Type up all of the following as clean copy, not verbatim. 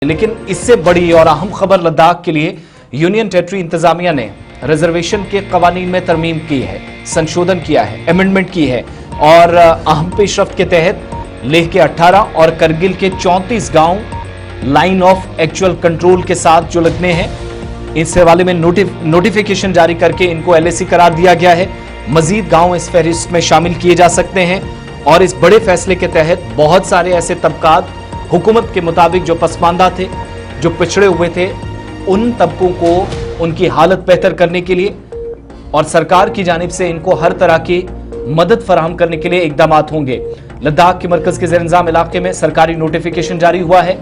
लेकिन इससे बड़ी और अहम खबर लद्दाख के लिए यूनियन टेरिटरी इंतजामिया ने रिजर्वेशन के कवानीन में तरमीम की है, संशोधन किया है, अमेंडमेंट की है और अहम पेशरफ्त के तहत लेह के 18 और करगिल के 34 गांव लाइन ऑफ एक्चुअल कंट्रोल के साथ जो लगने हैं, इस हवाले में नोटिफिकेशन जारी करके इनको LAC करार दिया गया है। मजीद गांव इस फहरिस्त में शामिल किए जा सकते हैं और इस बड़े फैसले के तहत बहुत सारे ऐसे तबकात हुकूमत के मुताबिक जो पसमानदा थे, जो पिछड़े हुए थे, उन तबकों को उनकी हालत बेहतर करने के लिए और सरकार की जानिब से इनको हर तरह की मदद फराहम करने के लिए इकदाम होंगे। लद्दाख के मरकज के ज़ेर-इंतज़ाम इलाके में सरकारी नोटिफिकेशन जारी हुआ है।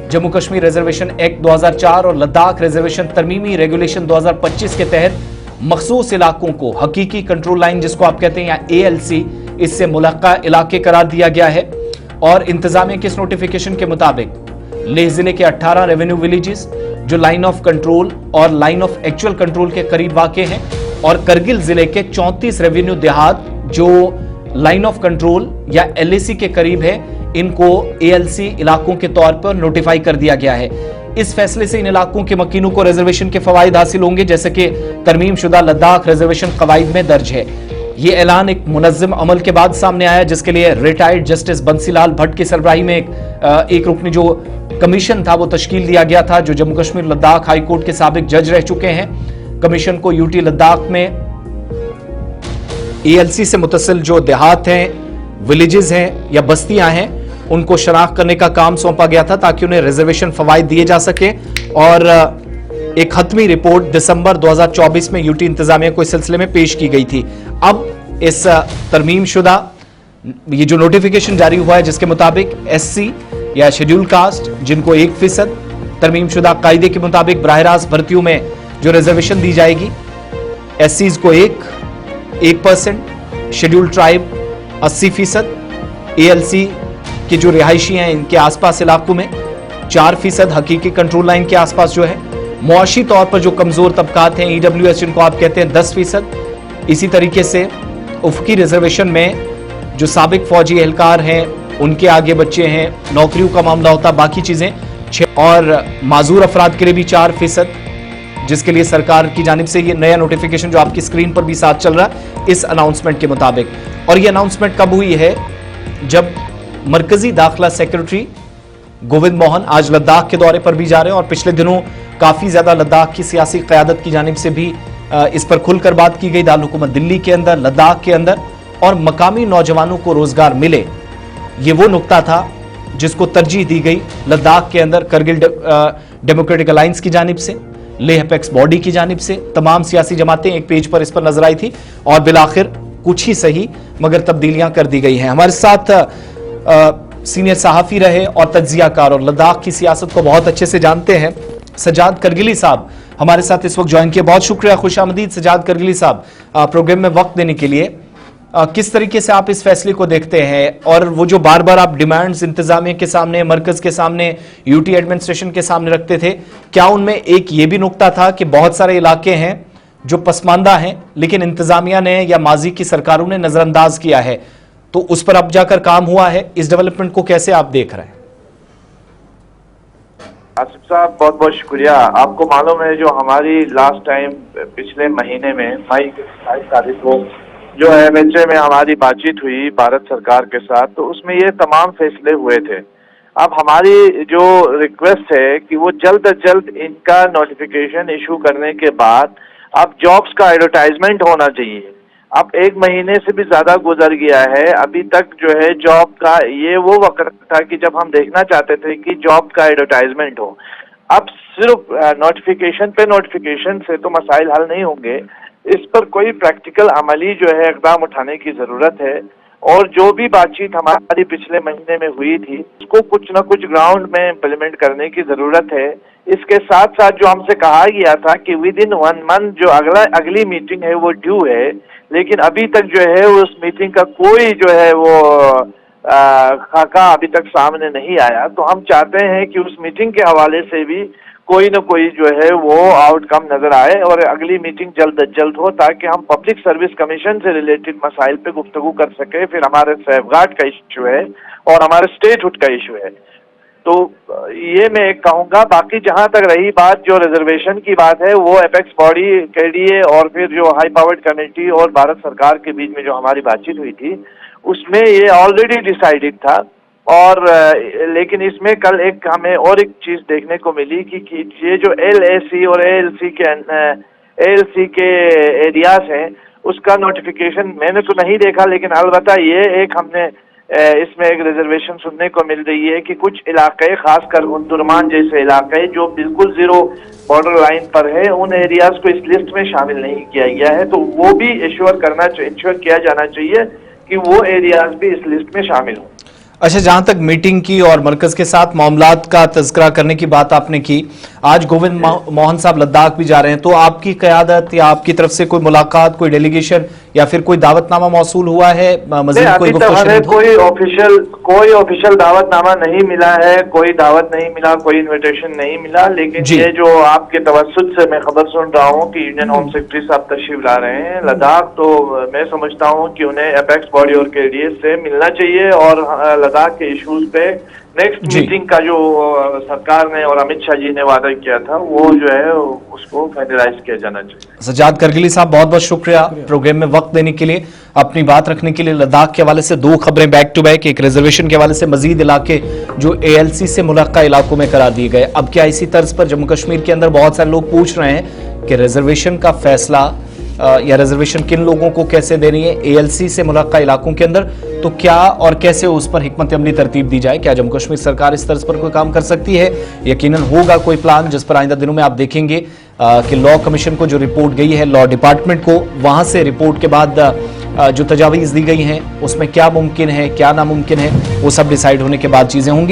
जम्मू कश्मीर रिजर्वेशन एक्ट 2004 और लद्दाख रिजर्वेशन तरमीमी रेगुलेशन 2025 के तहत मखसूस इलाकों को हकीकी कंट्रोल लाइन जिसको आप कहते हैं या ALC, इससे मुल्हका इलाके करार दिया गया है। और इंतजामिया के इस नोटिफिकेशन के मुताबिक लेह जिले के 18 रेवेन्यू विलेजेस जो लाइन ऑफ कंट्रोल और लाइन ऑफ एक्चुअल कंट्रोल के करीब वाक़े हैं और करगिल जिले के 34 रेवेन्यू देहात जो लाइन ऑफ कंट्रोल या LAC के करीब है, इनको ALC इलाकों के तौर पर नोटिफाई कर दिया गया है। इस फैसले से इन इलाकों के मकीनों को रिजर्वेशन के फवायद हासिल होंगे, जैसे कि तरमीम शुदा लद्दाख रिजर्वेशन कवायद में दर्ज है। ये ऐलान एक मुनज़्ज़म अमल के बाद सामने आया, जिसके लिए रिटायर्ड जस्टिस बंसीलाल भट्ट की सरबराही में एक रुकनी जो कमीशन था वो तश्कील दिया गया था, जो जम्मू कश्मीर लद्दाख हाई कोर्ट के साबिक जज रह चुके हैं। कमीशन को UT लद्दाख में ALC से मुतसिल जो देहात हैं, विलेजेस हैं या बस्तियां हैं, उनको शनाख्त करने का काम सौंपा गया था ताकि उन्हें रिजर्वेशन फवायद दिए जा सके। और एक हतमी रिपोर्ट दिसंबर 2024 में UT इंतजामिया को इस सिलसिले में पेश की गई थी। अब इस तरमीम शुदा ये जो नोटिफिकेशन जारी हुआ है, जिसके मुताबिक SC या शेड्यूल कास्ट जिनको 1% तरमीम शुदा कायदे के मुताबिक बराह रास्त भर्तियों में जो रिजर्वेशन दी जाएगी, SCs को 1%, शेड्यूल ट्राइब 80%, ALC के जो रिहायशी हैं इनके आसपास इलाकों में 4% हकीकी कंट्रोल लाइन के आसपास जो है, मुआशी तौर पर जो कमजोर तबकात हैं EWS जिनको आप कहते हैं 10%। इसी तरीके से उफकी रिजर्वेशन में जो साबिक फौजी एहलकार हैं उनके आगे बच्चे हैं, नौकरियों का मामला होता, बाकी चीजें 6 और माजूर अफराद के लिए भी 4%, जिसके लिए सरकार की जानिब से ये नया नोटिफिकेशन जो आपकी स्क्रीन पर भी साथ चल रहा है इस अनाउंसमेंट के मुताबिक। और ये अनाउंसमेंट कब हुई है? जब मरकजी दाखिला सेक्रेटरी गोविंद मोहन आज लद्दाख के दौरे पर भी जा रहे हैं और पिछले दिनों काफी ज्यादा लद्दाख की सियासी क़यादत की जानिब से भी इस पर खुलकर बात की गई, दारुल हुकूमत दिल्ली के अंदर, लद्दाख के अंदर, और मकामी नौजवानों को रोजगार मिले, ये वो नुक्ता था जिसको तरजीह दी गई लद्दाख के अंदर करगिल डेमोक्रेटिक अलायंस की जानिब से, लेह अपेक्स बॉडी की जानिब से। तमाम सियासी जमातें एक पेज पर इस पर नजर आई थी और बिलाखिर कुछ ही सही मगर तब्दीलियां कर दी गई हैं। हमारे साथ सीनियर सहाफी रहे और तज्जियाकार और लद्दाख की सियासत को बहुत अच्छे से जानते हैं सजाद करगिली साहब हमारे साथ इस वक्त ज्वाइन किए। बहुत शुक्रिया, खुशामदीद सजाद करगिली साहब प्रोग्राम में वक्त देने के लिए। किस तरीके से आप इस फैसले को देखते हैं और वो जो बार बार आप डिमांड्स इंतजामिया के सामने, मरकज के सामने, UT एडमिनिस्ट्रेशन के सामने रखते थे, क्या उनमें एक ये भी नुक्ता था कि बहुत सारे इलाके हैं जो पसमानदा हैं लेकिन इंतजामिया ने या माजी की सरकारों ने नजरअंदाज किया है, तो उस पर अब जाकर काम हुआ है? इस डेवलपमेंट को कैसे आप देख रहे हैं? आसिफ साहब बहुत बहुत शुक्रिया। आपको मालूम है जो हमारी लास्ट टाइम पिछले महीने में मई की 27 तारीख को जो MHA में हमारी बातचीत हुई भारत सरकार के साथ, तो उसमें ये तमाम फैसले हुए थे। अब हमारी जो रिक्वेस्ट है कि वो जल्द अज जल्द इनका नोटिफिकेशन इशू करने के बाद अब जॉब्स का एडवर्टाइजमेंट होना चाहिए। अब 1 महीने से भी ज्यादा गुजर गया है, अभी तक जो है जॉब का ये वो वक्त था कि जब हम देखना चाहते थे कि जॉब का एडवर्टाइजमेंट हो। अब सिर्फ नोटिफिकेशन से तो मसाइल हल नहीं होंगे, इस पर कोई प्रैक्टिकल अमली जो है इकदाम उठाने की जरूरत है। और जो भी बातचीत हमारी पिछले महीने में हुई थी उसको कुछ न कुछ ग्राउंड में इम्प्लीमेंट करने की जरूरत है। इसके साथ साथ जो हमसे कहा गया था कि विद इन 1 मंथ जो अगली मीटिंग है वो ड्यू है, लेकिन अभी तक जो है उस मीटिंग का कोई जो है वो खाका अभी तक सामने नहीं आया। तो हम चाहते हैं कि उस मीटिंग के हवाले से भी कोई न कोई जो है वो आउटकम नजर आए और अगली मीटिंग जल्द अज जल्द हो, ताकि हम पब्लिक सर्विस कमीशन से रिलेटेड मसाइल पे गुफ्तगू कर सके। फिर हमारे सेफगार्ड का इशू है और हमारे स्टेटहुड का इशू है। तो ये मैं एक कहूंगा। बाकी जहां तक रही बात जो रिजर्वेशन की बात है, वो एपेक्स बॉडी, केडीए और फिर जो हाई पावर्ड कमेटी और भारत सरकार के बीच में जो हमारी बातचीत हुई थी, उसमें ये ऑलरेडी डिसाइडेड था। और लेकिन इसमें कल एक हमें और एक चीज देखने को मिली कि ये जो एलएसी और एएलसी के एरियाज हैं, उसका नोटिफिकेशन मैंने तो नहीं देखा, लेकिन अलबत्ता ये एक हमने इसमें एक रिजर्वेशन सुनने को मिल रही है कि कुछ इलाके, खासकर उन जैसे इलाके जो बिल्कुल जीरो बॉर्डर लाइन पर है, उन एरियाज को इस लिस्ट में शामिल नहीं किया गया है। तो वो भी इंश्योर किया जाना चाहिए कि वो एरियाज भी इस लिस्ट में शामिल हों। अच्छा, जहां तक मीटिंग की और मरकज के साथ मामलात का तज़किरा करने की बात आपने की, आज गोविंद मोहन साहब लद्दाख भी जा रहे हैं, तो आपकी क़यादत या आपकी तरफ से कोई मुलाकात, कोई डेलीगेशन या फिर कोई दावतनामा मौसूल हुआ है? मज़ीद कोई ऑफिशियल दावतनामा नहीं मिला है, कोई दावत नहीं मिला, कोई इन्विटेशन नहीं मिला। लेकिन ये जो आपके तवस्सुत से मैं खबर सुन रहा हूँ कि यूनियन होम सेक्रेटरी साहब तशरीफ ला रहे हैं लद्दाख, तो मैं समझता हूँ कि उन्हें एपेक्स बॉडी और केडीए से मिलना चाहिए और लद्दाख के इश्यूज पे नेक्स्ट मीटिंग का जो सरकार ने और अमित शाह जी ने वादा किया था, वो जो है उसको फाइनलाइज किया जाना चाहिए। सज्जाद करगिली साहब, बहुत बहुत शुक्रिया प्रोग्राम में वक्त देने के लिए, अपनी बात रखने के लिए। लद्दाख के हवाले से दो खबरें बैक टू बैक, एक रिजर्वेशन के हवाले से मजीद इलाके जो एएलसी से मुलक्का इलाकों में करार दिए गए। अब क्या इसी तर्ज पर जम्मू कश्मीर के अंदर बहुत सारे लोग पूछ रहे हैं कि रिजर्वेशन का फैसला या रिजर्वेशन किन लोगों को कैसे देनी है एएलसी से मुलक्का इलाकों के अंदर, तो क्या और कैसे उस पर हिकमत अमली तरतीब दी जाए? क्या जम्मू कश्मीर सरकार इस तर्ज पर कोई काम कर सकती है? यकीनन होगा कोई प्लान, जिस पर आइंदा दिनों में आप देखेंगे कि लॉ कमीशन को जो रिपोर्ट गई है, लॉ डिपार्टमेंट को, वहां से रिपोर्ट के बाद जो तजावीज़ दी गई हैं उसमें क्या मुमकिन है, क्या नामुमकिन है, वो सब डिसाइड होने के बाद चीजें होंगी।